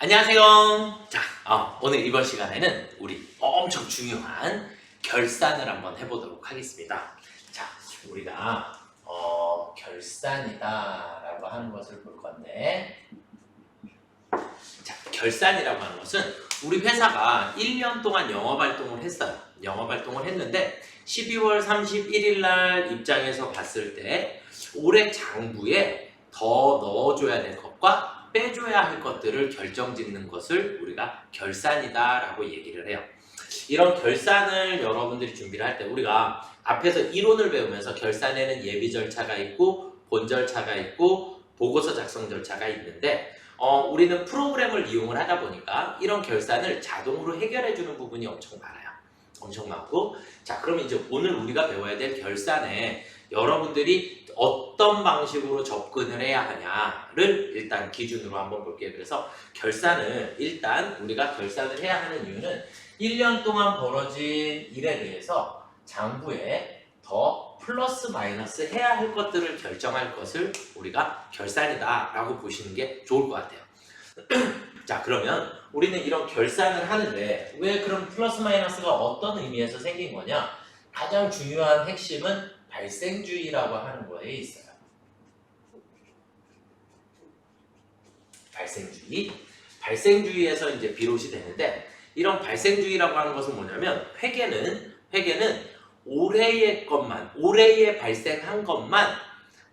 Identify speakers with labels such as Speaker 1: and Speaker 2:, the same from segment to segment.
Speaker 1: 안녕하세요. 자, 오늘 이번 시간에는 우리 엄청 중요한 결산을 한번 해보도록 하겠습니다. 자, 우리가 결산이다라고 하는 것을 볼 건데, 자, 결산이라고 하는 것은 우리 회사가 1년 동안 영업활동을 했어요. 영업활동을 했는데 12월 31일 날 입장에서 봤을 때 올해 장부에 더 넣어줘야 될 것과 빼줘야 할 것들을 결정짓는 것을 우리가 결산이다 라고 얘기를 해요. 이런 결산을 여러분들이 준비를 할 때 우리가 앞에서 이론을 배우면서 결산에는 예비 절차가 있고 본 절차가 있고 보고서 작성 절차가 있는데 우리는 프로그램을 이용을 하다 보니까 이런 결산을 자동으로 해결해 주는 부분이 엄청 많아요. 엄청 많고, 자, 그럼 이제 오늘 우리가 배워야 될 결산에 여러분들이 어떤 방식으로 접근을 해야 하냐를 일단 기준으로 한번 볼게요. 그래서 결산을 일단 우리가 결산을 해야 하는 이유는 1년 동안 벌어진 일에 대해서 장부에 더 플러스 마이너스 해야 할 것들을 결정할 것을 우리가 결산이다 라고 보시는 게 좋을 것 같아요. 자, 그러면 우리는 이런 결산을 하는데 왜 그럼 플러스 마이너스가 어떤 의미에서 생긴 거냐? 가장 중요한 핵심은 발생주의라고 하는 거에 있어요. 발생주의. 발생주의에서 이제 비롯이 되는데, 이런 발생주의라고 하는 것은 뭐냐면 회계는 올해의 것만, 올해에 발생한 것만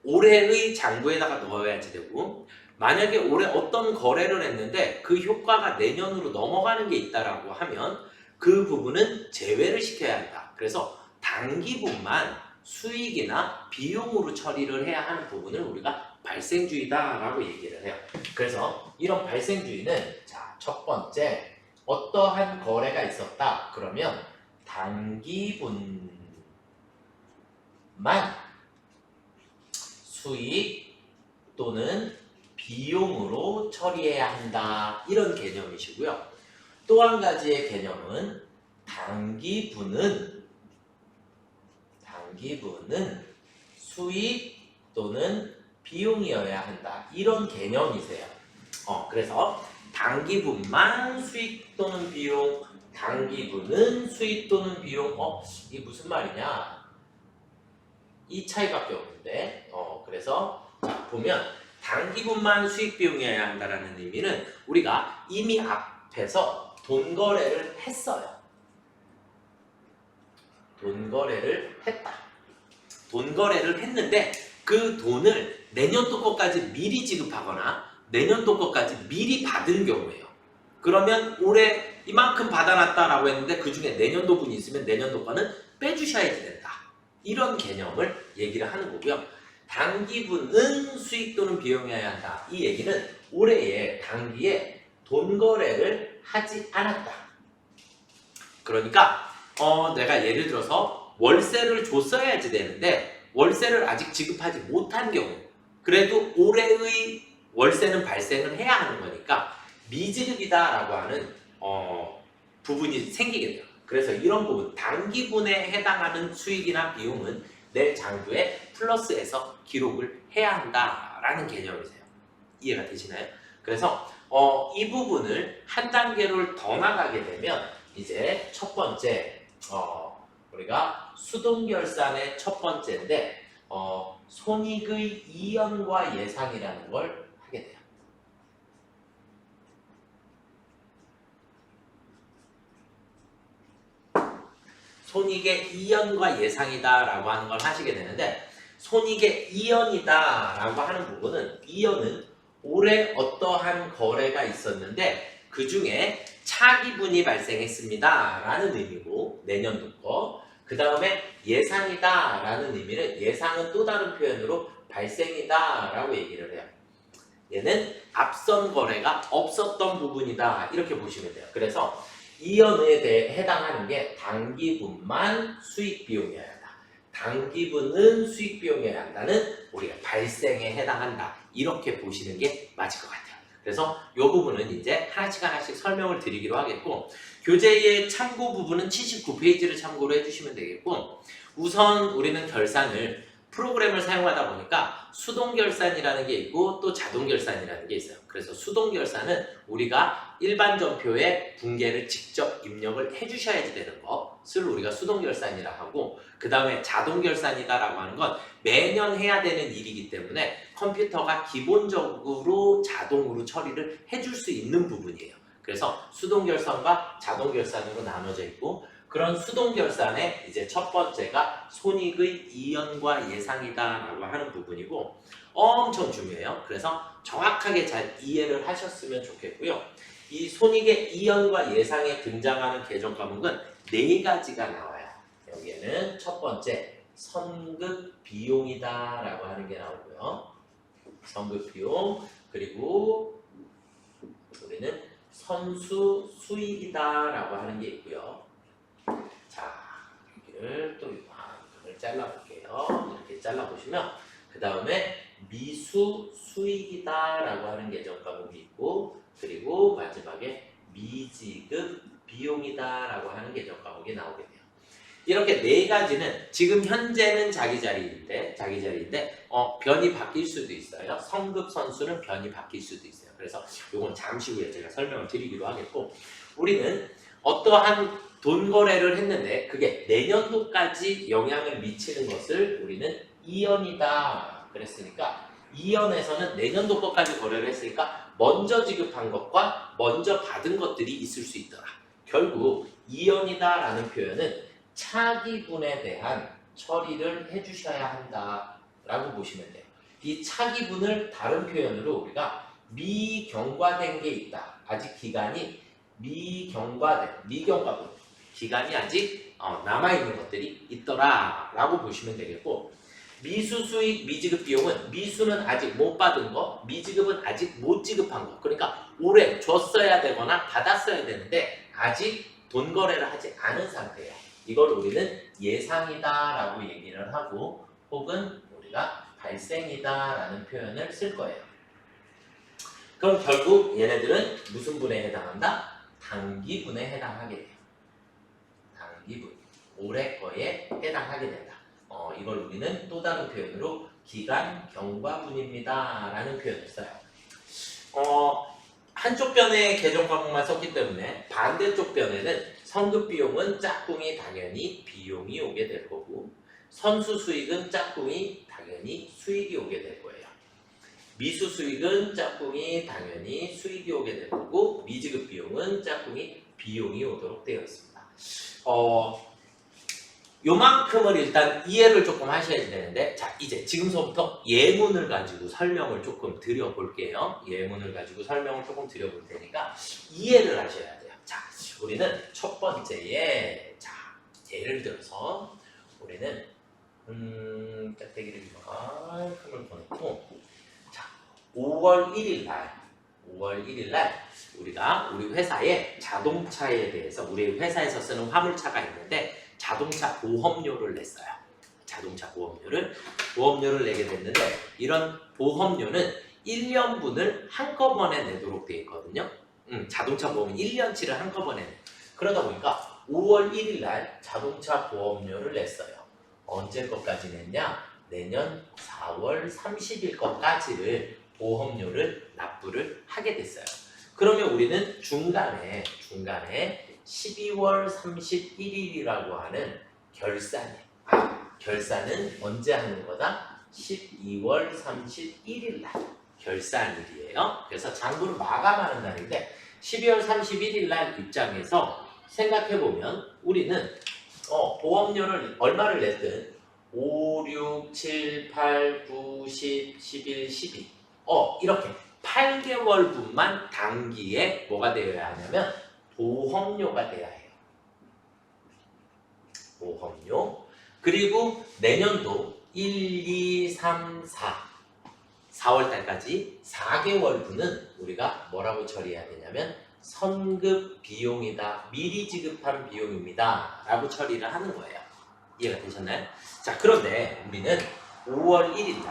Speaker 1: 올해의 장부에다가 넣어야지 되고, 만약에 올해 어떤 거래를 했는데 그 효과가 내년으로 넘어가는 게 있다라고 하면 그 부분은 제외를 시켜야 한다. 그래서 단기분만 수익이나 비용으로 처리를 해야 하는 부분을 우리가 발생주의다라고 얘기를 해요. 그래서 이런 발생주의는, 자, 첫 번째, 어떠한 거래가 있었다. 그러면 단기분만 수익 또는 비용으로 처리해야 한다. 이런 개념이시고요. 또 한 가지의 개념은 단기분은 수익 또는 비용이어야 한다. 이런 개념이세요. 그래서 단기분만 수익 또는 비용, 단기분은 수익 또는 비용. 이게 무슨 말이냐? 이 차이밖에 없는데. 그래서 자, 보면 단기분만 수익 비용이어야 한다라는 의미는 우리가 이미 앞에서 돈 거래를 했어요. 돈 거래를 했다. 돈 거래를 했는데 그 돈을 내년도 것까지 미리 지급하거나 내년도 것까지 미리 받은 경우예요. 그러면 올해 이만큼 받아놨다라고 했는데 그 중에 내년도 분이 있으면 내년도 거는 빼주셔야지 된다. 이런 개념을 얘기를 하는 거고요. 단기분은 수익 또는 비용이어야 한다. 이 얘기는 올해에 단기에 돈 거래를 하지 않았다. 그러니까 내가 예를 들어서 월세를 줬어야지 되는데 월세를 아직 지급하지 못한 경우, 그래도 올해의 월세는 발생을 해야 하는 거니까 미지급이다라고 하는 부분이 생기게 돼요. 그래서 이런 부분, 단기분에 해당하는 수익이나 비용은 내 장부에 플러스해서 기록을 해야 한다라는 개념이세요. 이해가 되시나요? 그래서 이 부분을 한 단계를 더 나가게 되면 이제 첫 번째 우리가 수동결산의 첫 번째인데 손익의 이연과 예상이라는 걸 하게 돼요. 손익의 이연과 예상이다라고 하는 걸 하시게 되는데, 손익의 이연이다라고 하는 부분은, 이연은 올해 어떠한 거래가 있었는데 그 중에 차기분이 발생했습니다 라는 의미고, 내년도 거. 그 다음에 예상이다 라는 의미는, 예상은 또 다른 표현으로 발생이다 라고 얘기를 해요. 얘는 앞선 거래가 없었던 부분이다, 이렇게 보시면 돼요. 그래서 이연에 대해 해당하는 게 단기분만 수익 비용이어야 한다. 단기분은 수익 비용이어야 한다는 우리가 발생에 해당한다. 이렇게 보시는 게 맞을 것 같아요. 그래서 이 부분은 이제 하나씩 설명을 드리기로 하겠고, 교재의 참고 부분은 79페이지를 참고로 해주시면 되겠고, 우선 우리는 결산을 프로그램을 사용하다 보니까 수동결산이라는 게 있고 또 자동결산이라는 게 있어요. 그래서 수동결산은 우리가 일반 전표에 붕괴를 직접 입력을 해주셔야지 되는 것을 우리가 수동결산이라 하고, 그 다음에 자동결산이다라고 하는 건 매년 해야 되는 일이기 때문에 컴퓨터가 기본적으로 자동으로 처리를 해줄 수 있는 부분이에요. 그래서 수동결산과 자동결산으로 나눠져 있고, 그런 수동결산의 이제 첫 번째가 손익의 이연과 예상이다라고 하는 부분이고 엄청 중요해요. 그래서 정확하게 잘 이해를 하셨으면 좋겠고요. 이 손익의 이연과 예상에 등장하는 계정 과목은 4가지가 나와요. 여기에는 첫 번째 선급 비용이다라고 하는 게 나오고요. 선급 비용, 그리고 우리는 선수 수익이다라고 하는 게 있고요. 자, 여기를 또 이만큼을 잘라볼게요. 이렇게 잘라보시면 그 다음에 미수 수익이다라고 하는 계정 과목이 있고, 그리고 마지막에 미지급 비용이다라고 하는 계정 과목이 나오게 돼요. 이렇게 4가지는 지금 현재는 자기 자리인데 변이 바뀔 수도 있어요. 성급 선수는 변이 바뀔 수도 있어요. 그래서 이건 잠시 후에 제가 설명을 드리기로 하겠고, 우리는 어떠한 돈 거래를 했는데 그게 내년도까지 영향을 미치는 것을 우리는 이연이다 그랬으니까, 이연에서는 내년도 것까지 거래를 했으니까 먼저 지급한 것과 먼저 받은 것들이 있을 수 있더라. 결국 이연이다 라는 표현은 차기분에 대한 처리를 해주셔야 한다 라고 보시면 돼요. 이 차기분을 다른 표현으로 우리가 미경과된 게 있다. 아직 기간이 미경과분 기간이 아직 남아있는 것들이 있더라 라고 보시면 되겠고, 미수수익 미지급 비용은 미수는 아직 못 받은 거, 미지급은 아직 못 지급한 거. 그러니까 올해 줬어야 되거나 받았어야 되는데 아직 돈 거래를 하지 않은 상태예요. 이걸 우리는 예상이다 라고 얘기를 하고, 혹은 우리가 발생이다 라는 표현을 쓸 거예요. 그럼 결국 얘네들은 무슨 분에 해당한다? 단기분에 해당하게 돼요. 단기분, 올해 거에 해당하게 된다. 이걸 우리는 또 다른 표현으로 기간 경과분입니다 라는 표현을 써요. 한쪽 변에 계정 과목만 썼기 때문에 반대쪽 변에는 선급 비용은 짝꿍이 당연히 비용이 오게 될 거고, 선수 수익은 짝꿍이 당연히 수익이 오게 될 거예요. 미수 수익은 짝꿍이 당연히 수익이 오게 될 거고, 미지급 비용은 짝꿍이 비용이 오도록 되어 있습니다. 요만큼을 일단 이해를 조금 하셔야 되는데, 자, 이제 지금서부터 예문을 가지고 설명을 조금 드려볼게요. 예문을 가지고 설명을 조금 드려볼 테니까 이해를 하셔야 돼요. 자, 우리는 첫 번째에, 자, 예를 들어서 우리는 짝대기를 이만큼을 보냈고, 자, 5월 1일 날 우리가 우리 회사에 자동차에 대해서, 우리 회사에서 쓰는 화물차가 있는데 자동차 보험료를 냈어요. 자동차 보험료를 내게 됐는데, 이런 보험료는 1년분을 한꺼번에 내도록 되어 있거든요. 자동차 보험은 1년치를 한꺼번에 내. 그러다 보니까 5월 1일 날 자동차 보험료를 냈어요. 언제 것까지 냈냐? 내년 4월 30일 것까지를 보험료를 납부를 하게 됐어요. 그러면 우리는 중간에 12월 31일이라고 하는 결산은 언제 하는 거다? 12월 31일 날 결산일이에요. 그래서 장부를 마감하는 날인데 12월 31일 날 입장에서 생각해보면 우리는 보험료를 얼마를 냈든 5, 6, 7, 8, 9, 10, 11, 12 이렇게 8개월분만 단기에 뭐가 되어야 하냐면 보험료가 돼야 해요. 보험료. 그리고 내년도 1, 2, 3, 4월 달까지 4개월분은 우리가 뭐라고 처리해야 되냐면 선급 비용이다, 미리 지급한 비용입니다 라고 처리를 하는 거예요. 이해가 되셨나요? 자, 그런데 우리는 5월 1일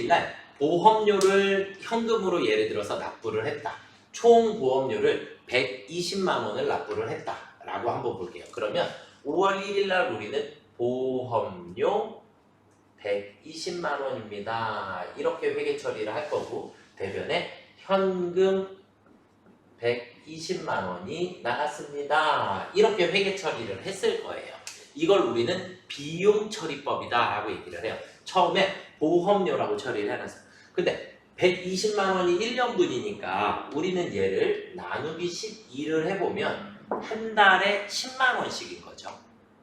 Speaker 1: 날 보험료를 현금으로 예를 들어서 납부를 했다. 총 보험료를 120만 원을 납부를 했다 라고 한번 볼게요. 그러면 5월 1일 날 우리는 보험료 120만 원입니다. 이렇게 회계 처리를 할 거고 대변에 현금 120만 원이 나갔습니다. 이렇게 회계 처리를 했을 거예요. 이걸 우리는 비용 처리법이다 라고 얘기를 해요. 처음에 보험료라고 처리를 해놨어요. 근데 120만 원이 1년분이니까 우리는 얘를 나누기 12를 해보면 한 달에 10만 원씩인 거죠.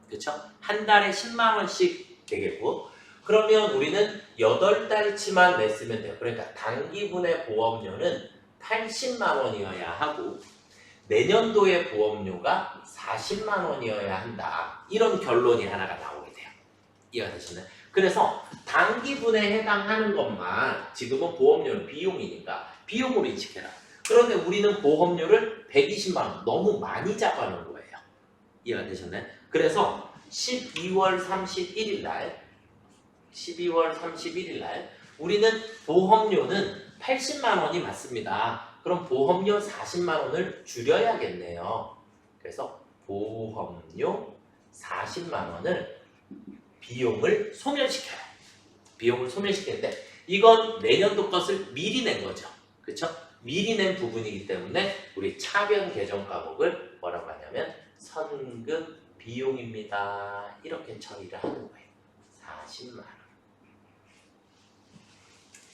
Speaker 1: 그렇죠? 한 달에 10만 원씩 되겠고 그러면 우리는 8달치만 냈으면 돼요. 그러니까 단기분의 보험료는 80만 원이어야 하고 내년도의 보험료가 40만 원이어야 한다. 이런 결론이 하나가 나오게 돼요. 이해가 되시나요? 그래서 단기분에 해당하는 것만 지금은 보험료는 비용이니까 비용으로 인식해라. 그런데 우리는 보험료를 120만 원 너무 많이 잡아놓은 거예요. 이해가 되셨나요? 그래서 12월 31일 날 우리는 보험료는 80만 원이 맞습니다. 그럼 보험료 40만 원을 줄여야겠네요. 그래서 보험료 40만 원을 비용을 소멸시켜요. 비용을 소멸시키는데 이건 내년도 것을 미리 낸 거죠. 그렇죠? 미리 낸 부분이기 때문에 우리 차변 개정 과목을 뭐라고 하냐면 선급 비용입니다. 이렇게 처리를 하는 거예요. 40만 원.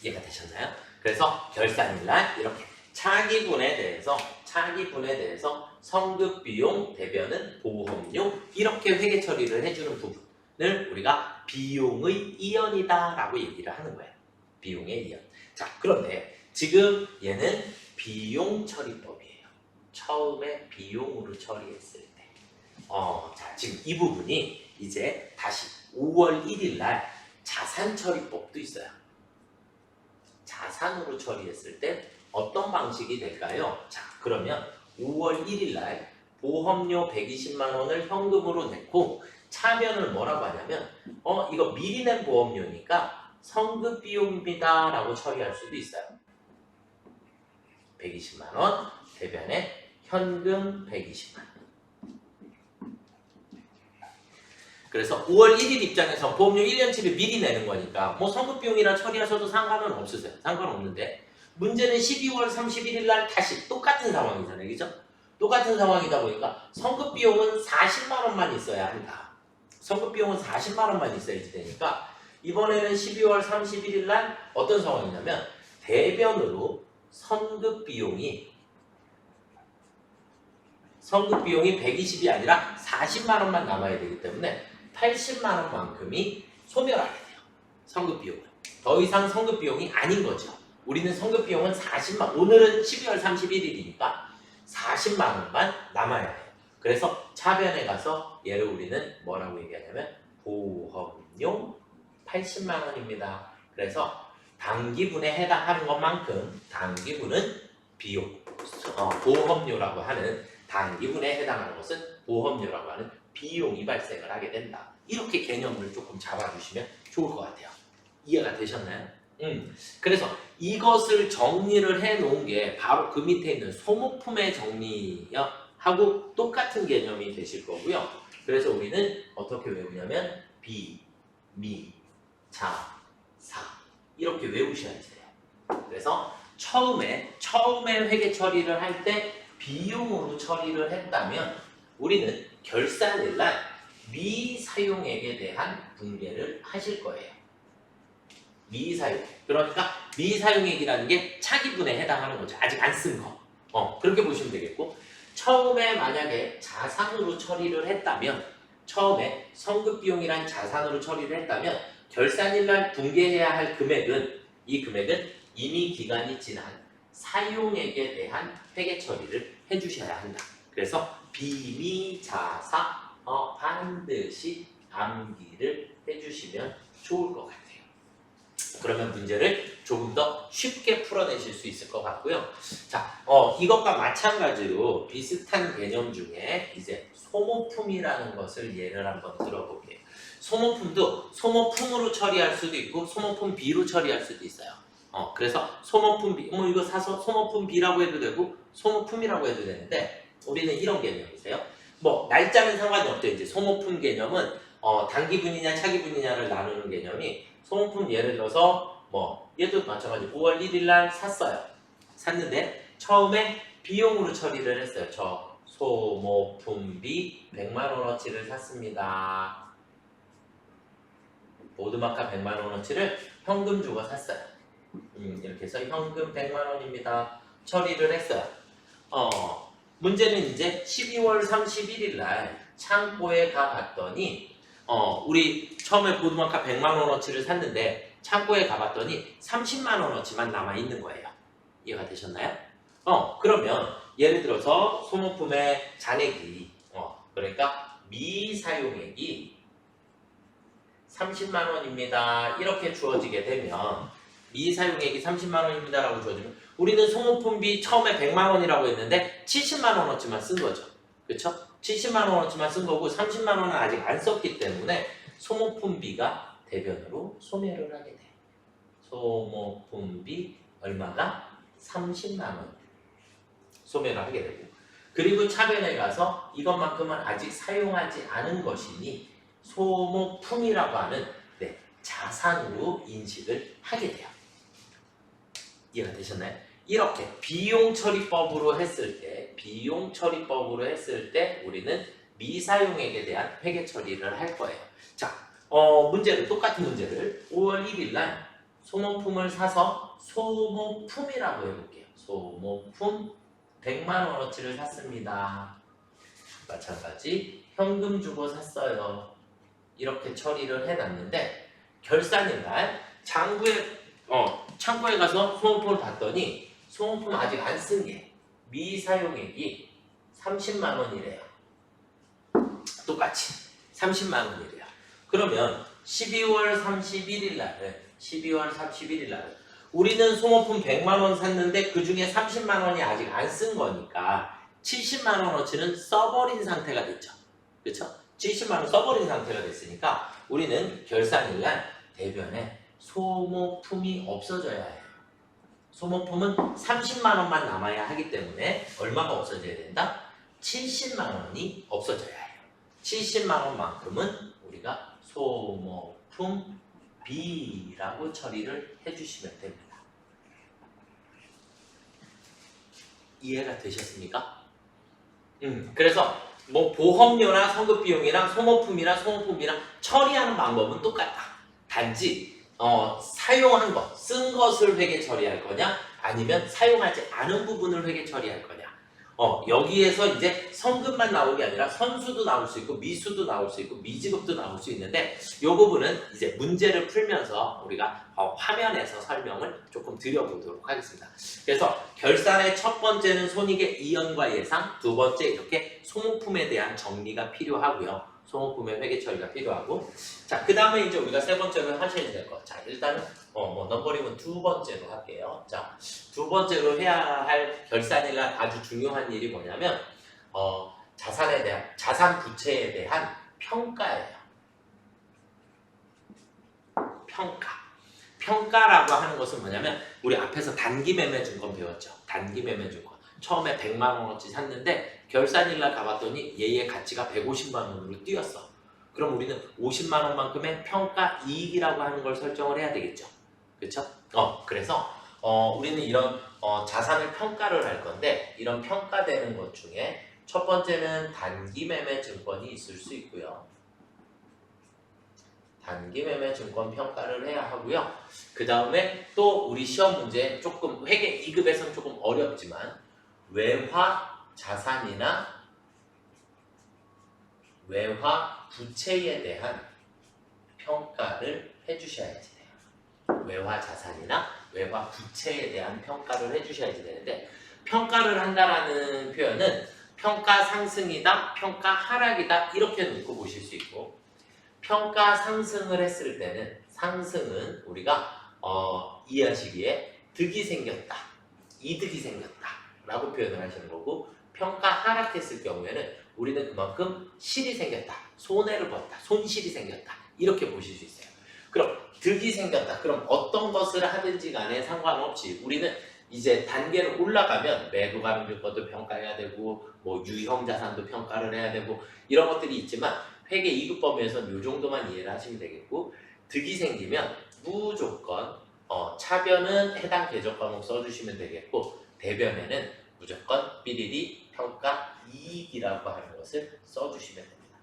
Speaker 1: 이해가 되셨나요? 그래서 결산일날 이렇게 차기분에 대해서 성급 비용 대변은 보험료 이렇게 회계 처리를 해주는 부분을 우리가 비용의 이연이다 라고 얘기를 하는 거예요. 비용의 이연. 자, 그런데 지금 얘는 비용 처리법이에요. 처음에 비용으로 처리했을 때. 자, 지금 이 부분이 이제 다시 5월 1일 날 자산 처리법도 있어요. 자산으로 처리했을 때 어떤 방식이 될까요? 자, 그러면 5월 1일 날 보험료 120만 원을 현금으로 냈고 차변을 뭐라고 하냐면 이거 미리 낸 보험료니까 성급 비용입니다 라고 처리할 수도 있어요. 120만 원 대변에 현금 120만 원. 그래서 5월 1일 입장에서 보험료 1년치를 미리 내는 거니까 뭐 성급 비용이라 처리하셔도 상관은 없으세요. 상관없는데 문제는 12월 31일 날 다시 똑같은 상황이잖아요. 그죠? 똑같은 상황이다 보니까 성급 비용은 40만 원만 있어야 한다. 성급 비용은 40만 원만 있어야지 되니까 이번에는 12월 31일 날 어떤 상황이냐면 대변으로 성급 비용이 120이 아니라 40만 원만 남아야 되기 때문에 80만 원만큼이 소멸하게 돼요. 성급 비용은. 더 이상 성급 비용이 아닌 거죠. 우리는 성급 비용은 40만, 오늘은 12월 31일이니까 40만 원만 남아야 해요. 그래서 차변에 가서 얘를 우리는 뭐라고 얘기하냐면 보험료 80만 원입니다. 그래서 단기분에 해당하는 것만큼 단기분은 비용, 보험료라고 하는 단기분에 해당하는 것은 보험료라고 하는 비용이 발생을 하게 된다. 이렇게 개념을 조금 잡아주시면 좋을 것 같아요. 이해가 되셨나요? 그래서 이것을 정리를 해놓은 게 바로 그 밑에 있는 소모품의 정리하고 똑같은 개념이 되실 거고요. 그래서 우리는 어떻게 외우냐면 비, 미, 자, 사 이렇게 외우셔야 돼요. 그래서 처음에 회계 처리를 할 때 비용으로 처리를 했다면 우리는 결산일날 미사용액에 대한 분배를 하실 거예요. 미사용. 그러니까 미사용액이라는 게 차기분에 해당하는 거죠. 아직 안 쓴 거. 그렇게 보시면 되겠고 처음에 만약에 자산으로 처리를 했다면 처음에 성급비용이란 자산으로 처리를 했다면 결산일날 분배해야 할 금액은 이 금액은 이미 기간이 지난 사용액에 대한 회계 처리를 해주셔야 한다. 그래서 비미자사 반드시 암기를 해주시면 좋을 것 같아요. 그러면 문제를 조금 더 쉽게 풀어내실 수 있을 것 같고요. 자, 이것과 마찬가지로 비슷한 개념 중에 이제 소모품이라는 것을 예를 한번 들어볼게요. 소모품도 소모품으로 처리할 수도 있고 소모품 B로 처리할 수도 있어요. 그래서 소모품 B, 이거 사서 소모품 B라고 해도 되고 소모품이라고 해도 되는데 우리는 이런 개념이세요. 뭐 날짜는 상관이 없대요. 이제 소모품 개념은 단기 분이냐 차기 분이냐를 나누는 개념이 소모품 예를 들어서 얘도 마찬가지 5월 1일 날 샀어요. 샀는데 처음에 비용으로 처리를 했어요. 저 소모품비 100만 원어치를 샀습니다. 보드마카 100만 원어치를 현금 주고 샀어요. 이렇게 해서 현금 100만 원입니다. 처리를 했어요. 문제는 이제 12월 31일 날 창고에 가봤더니 우리 처음에 보드마카 100만 원어치를 샀는데 창고에 가봤더니 30만 원어치만 남아있는 거예요. 이해가 되셨나요? 그러면 예를 들어서 소모품의 잔액이 그러니까 미사용액이 30만 원입니다. 이렇게 주어지게 되면 미사용액이 30만 원입니다. 라고 주어지면 우리는 소모품비 처음에 100만 원이라고 했는데 70만 원어치만 쓴 거죠. 그쵸? 70만 원어치만 쓴 거고 30만 원은 아직 안 썼기 때문에 소모품비가 대변으로 소멸을 하게 돼요. 소모품비 얼마가? 30만 원 소멸을 하게 되고 그리고 차변에 가서 이것만큼은 아직 사용하지 않은 것이니 소모품이라고 하는 자산으로 인식을 하게 돼요. 이해가 되셨나요? 이렇게 비용처리법으로 했을 때 우리는 미사용액에 대한 회계 처리를 할 거예요. 자, 문제를 똑같은 문제를 5월 1일 날 소모품을 사서 소모품이라고 해볼게요. 소모품 100만 원어치를 샀습니다. 마찬가지 현금 주고 샀어요. 이렇게 처리를 해놨는데 결산일 날 창고에 가서 소모품을 봤더니 소모품 아직 안 쓴 게 미사용액이 30만 원이래요. 똑같이 30만 원이래요. 그러면 12월 31일 날은 우리는 소모품 100만 원 샀는데 그 중에 30만 원이 아직 안 쓴 거니까 70만 원어치는 써버린 상태가 됐죠. 그렇죠? 70만 원 써버린 상태가 됐으니까 우리는 결산일 날 대변에 소모품이 없어져야 해요. 소모품은 30만 원만 남아야 하기 때문에 얼마가 없어져야 된다? 70만 원이 없어져야 해요. 70만 원만큼은 우리가 소모품 B라고 처리를 해주시면 됩니다. 이해가 되셨습니까? 그래서 보험료나 성급비용이랑 소모품이랑 처리하는 방법은 똑같다. 단지 사용한 것, 쓴 것을 회계 처리할 거냐 아니면 사용하지 않은 부분을 회계 처리할 거냐 여기에서 이제 성급만 나오는 게 아니라 선수도 나올 수 있고 미수도 나올 수 있고 미지급도 나올 수 있는데 이 부분은 이제 문제를 풀면서 우리가 화면에서 설명을 조금 드려보도록 하겠습니다. 그래서 결산의 첫 번째는 손익의 이연과 예상, 두 번째 이렇게 소모품에 대한 정리가 필요하고요. 소모품의 회계 처리가 필요하고 자, 그 다음에 이제 우리가 세 번째로 하셔야 될 것. 자, 일단은 넘버링은 두 번째로 할게요. 자, 두 번째로 해야 할 결산일날 아주 중요한 일이 뭐냐면 자산 부채에 대한 평가예요. 평가라고 하는 것은 뭐냐면 우리 앞에서 단기 매매 증권 배웠죠. 단기 매매 증권. 처음에 100만 원어치 샀는데 결산일날 가봤더니 얘의 가치가 150만 원으로 뛰었어. 그럼 우리는 50만 원만큼의 평가 이익이라고 하는 걸 설정을 해야 되겠죠. 그렇죠? 그래서 우리는 이런 자산을 평가를 할 건데 이런 평가되는 것 중에 첫 번째는 단기 매매 증권이 있을 수 있고요. 단기 매매 증권 평가를 해야 하고요. 그 다음에 또 우리 시험 문제 조금 회계 2급에서는 조금 어렵지만 외화 자산이나 외화 부채에 대한 평가를 해주셔야지 돼요. 외화 자산이나 외화 부채에 대한 평가를 해주셔야지 되는데 평가를 한다라는 표현은 평가 상승이다, 평가 하락이다 이렇게 놓고 보실 수 있고 평가 상승을 했을 때는 상승은 우리가 이해하시기에 득이 생겼다, 이득이 생겼다 라고 표현을 하시는 거고 평가 하락했을 경우에는 우리는 그만큼 실이 생겼다, 손해를 봤다, 손실이 생겼다 이렇게 보실 수 있어요. 그럼 득이 생겼다. 그럼 어떤 것을 하든지 간에 상관없이 우리는 이제 단계를 올라가면 매도 가능 조건도 평가해야 되고 유형 자산도 평가를 해야 되고 이런 것들이 있지만 회계 2급 범위에서는 이 정도만 이해를 하시면 되겠고, 득이 생기면 무조건 차변은 해당 계적 과목 써주시면 되겠고, 대변에는 무조건 삐리리 평가 이익이라고 하는 것을 써주시면 됩니다.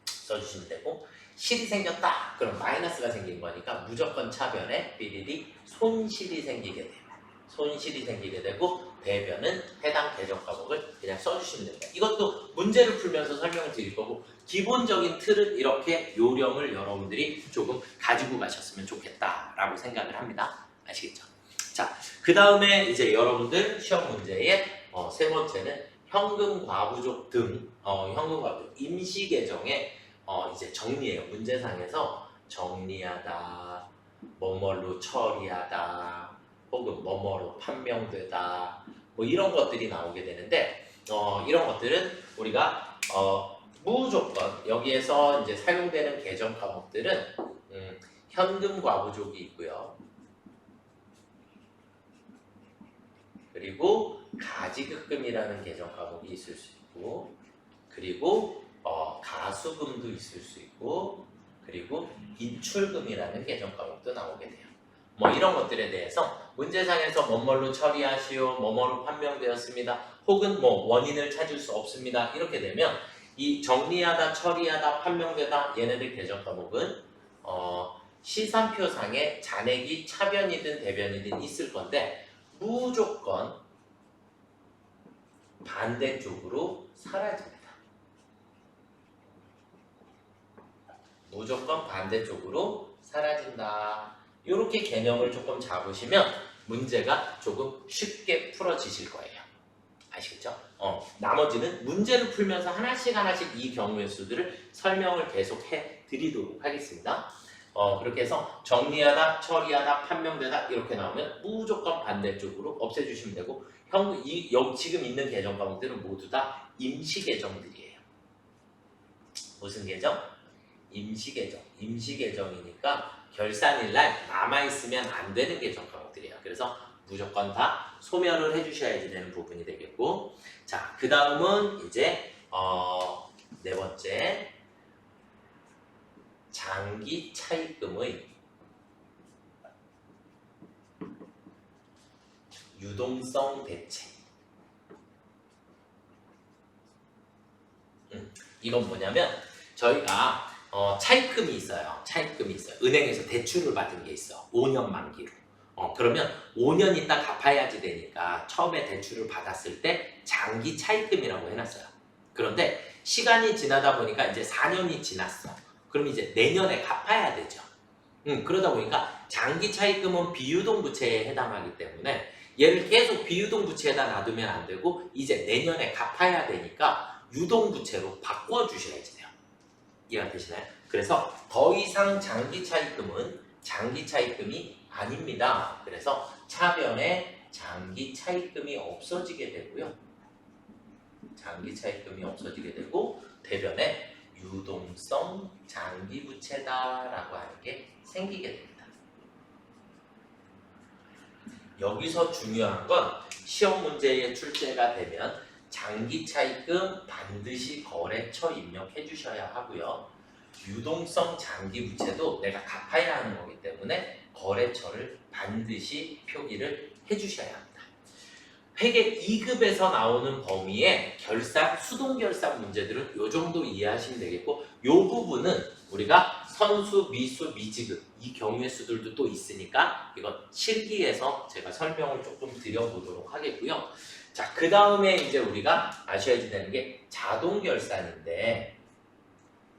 Speaker 1: 써주시면 되고, 실이 생겼다 그럼 마이너스가 생긴 거니까 무조건 차변에 삐리리 손실이 생기게 돼요. 손실이 생기게 되고, 대변은 해당 계적 과목을 그냥 써주시면 됩니다. 이것도 문제를 풀면서 설명을 드릴 거고, 기본적인 틀은 이렇게 요령을 여러분들이 조금 가지고 가셨으면 좋겠다라고 생각을 합니다. 아시겠죠? 자, 그 다음에 이제 여러분들 시험 문제의 세 번째는 현금 과부족 등 현금 과부족 임시 계정의 이제 정리예요. 문제상에서 정리하다, 뭐뭐로 처리하다, 혹은 뭐뭐로 판명되다, 뭐 이런 것들이 나오게 되는데, 이런 것들은 우리가 무조건 여기에서 이제 사용되는 계정 과목들은 현금 과부족이 있고요. 그리고 가지급금이라는 계정 과목이 있을 수 있고, 그리고 가수금도 있을 수 있고, 그리고 인출금이라는 계정 과목도 나오게 돼요. 뭐 이런 것들에 대해서 문제상에서 뭐뭐로 처리하시오, 뭐뭐로 판명되었습니다, 혹은 뭐 원인을 찾을 수 없습니다, 이렇게 되면 이 정리하다, 처리하다, 판명되다 얘네들 계정 과목은 시산표상에 잔액이 차변이든 대변이든 있을 건데 무조건 반대쪽으로 사라집니다. 무조건 반대쪽으로 사라진다. 이렇게 개념을 조금 잡으시면 문제가 조금 쉽게 풀어지실 거예요. 아시겠죠? 나머지는 문제를 풀면서 하나씩 이 경우의 수들을 설명을 계속 해 드리도록 하겠습니다. 그렇게 해서 정리하다, 처리하다, 판명되다 이렇게 나오면 무조건 반대쪽으로 없애주시면 되고, 지금 있는 계정 과목들은 모두 다 임시 계정들이에요. 무슨 계정? 임시 계정. 임시 계정이니까 결산일날 남아있으면 안 되는 계정 과목들이에요. 그래서 무조건 다 소멸을 해주셔야지 되는 부분이 되겠고, 자, 그 다음은 이제 네 번째, 장기 차입금의 유동성 대책. 이건 뭐냐면 저희가 차입금이 있어요. 차입금이 있어요. 은행에서 대출을 받은 게 있어. 5년 만기로. 그러면 5년 있다 갚아야지 되니까 처음에 대출을 받았을 때 장기 차입금이라고 해놨어요. 그런데 시간이 지나다 보니까 이제 4년이 지났어. 그럼 이제 내년에 갚아야 되죠. 그러다 보니까 장기 차입금은 비유동 부채에 해당하기 때문에 얘를 계속 비유동 부채에다 놔두면 안 되고 이제 내년에 갚아야 되니까 유동 부채로 바꿔주셔야지 돼요. 이해가 되시나요? 그래서 더 이상 장기 차입금은 장기 차입금이 아닙니다. 그래서 차변에 장기 차입금이 없어지게 되고요. 장기 차입금이 없어지게 되고 대변에 유동성 장기 부채다라고 하는 게 생기게 됩니다. 여기서 중요한 건 시험 문제에 출제가 되면 장기 차입금 반드시 거래처 입력해 주셔야 하고요. 유동성 장기 부채도 내가 갚아야 하는 거기 때문에 거래처를 반드시 표기를 해 주셔야 합니다. 회계 2급에서 나오는 범위의 결산, 수동결산 문제들은 이 정도 이해하시면 되겠고, 이 부분은 우리가 선수, 미수, 미지급 이 경우의 수들도 또 있으니까 이건 실기에서 제가 설명을 조금 드려보도록 하겠고요. 자, 그 다음에 이제 우리가 아셔야지 되는 게 자동결산인데,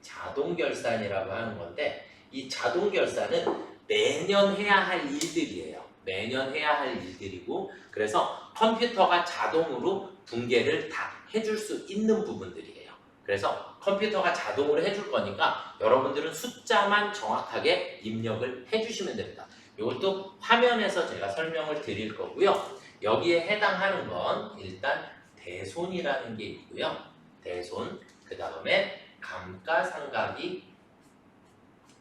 Speaker 1: 자동결산이라고 하는 건데, 이 자동결산은 매년 해야 할 일들이에요. 매년 해야 할 일들이고, 그래서 컴퓨터가 자동으로 분계를 다 해줄 수 있는 부분들이에요. 그래서 컴퓨터가 자동으로 해줄 거니까 여러분들은 숫자만 정확하게 입력을 해주시면 됩니다. 이것도 화면에서 제가 설명을 드릴 거고요. 여기에 해당하는 건 일단 대손이라는 게 있고요. 대손, 그 다음에 감가상각이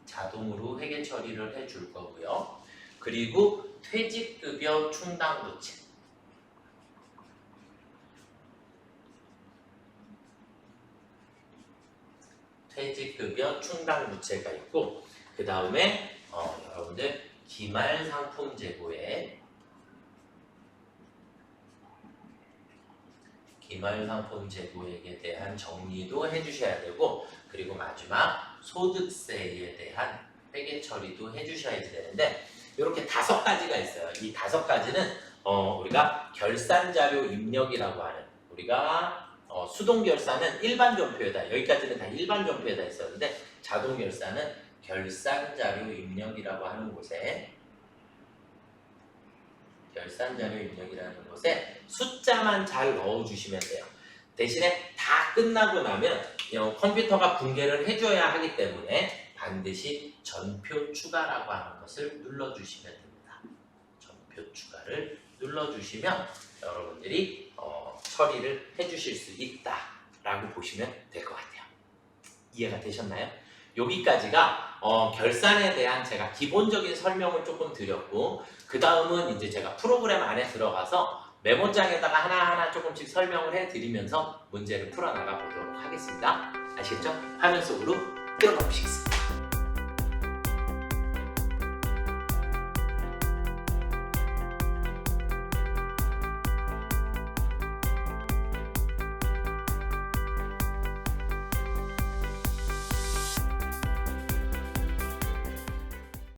Speaker 1: 자동으로 회계 처리를 해줄 거고요. 그리고 퇴직급여 충당부채, 퇴직급여 충당 부채가 있고 그 다음에 여러분들 기말 상품 재고에 기말 상품 재고액에 대한 정리도 해주셔야 되고 그리고 마지막 소득세에 대한 회계 처리도 해주셔야 되는데 이렇게 5가지가 있어요. 이 5가지는 우리가 결산자료 입력이라고 하는 우리가 수동결산은 일반 점표에다 여기까지는 다 일반 점표에다 있었는데 자동결산은 결산자료 입력이라고 하는 곳에 결산자료 입력이라는 곳에 숫자만 잘 넣어주시면 돼요. 대신에 다 끝나고 나면 컴퓨터가 붕괴를 해줘야 하기 때문에 반드시 전표 추가라고 하는 것을 눌러주시면 됩니다. 전표 추가를 눌러주시면 여러분들이 처리를 해주실 수 있다라고 보시면 될 것 같아요. 이해가 되셨나요? 여기까지가 결산에 대한 제가 기본적인 설명을 조금 드렸고 그 다음은 이제 제가 프로그램 안에 들어가서 메모장에다가 하나하나 조금씩 설명을 해드리면서 문제를 풀어나가 보도록 하겠습니다. 아시겠죠? 화면 속으로 들어가 보시겠습니다.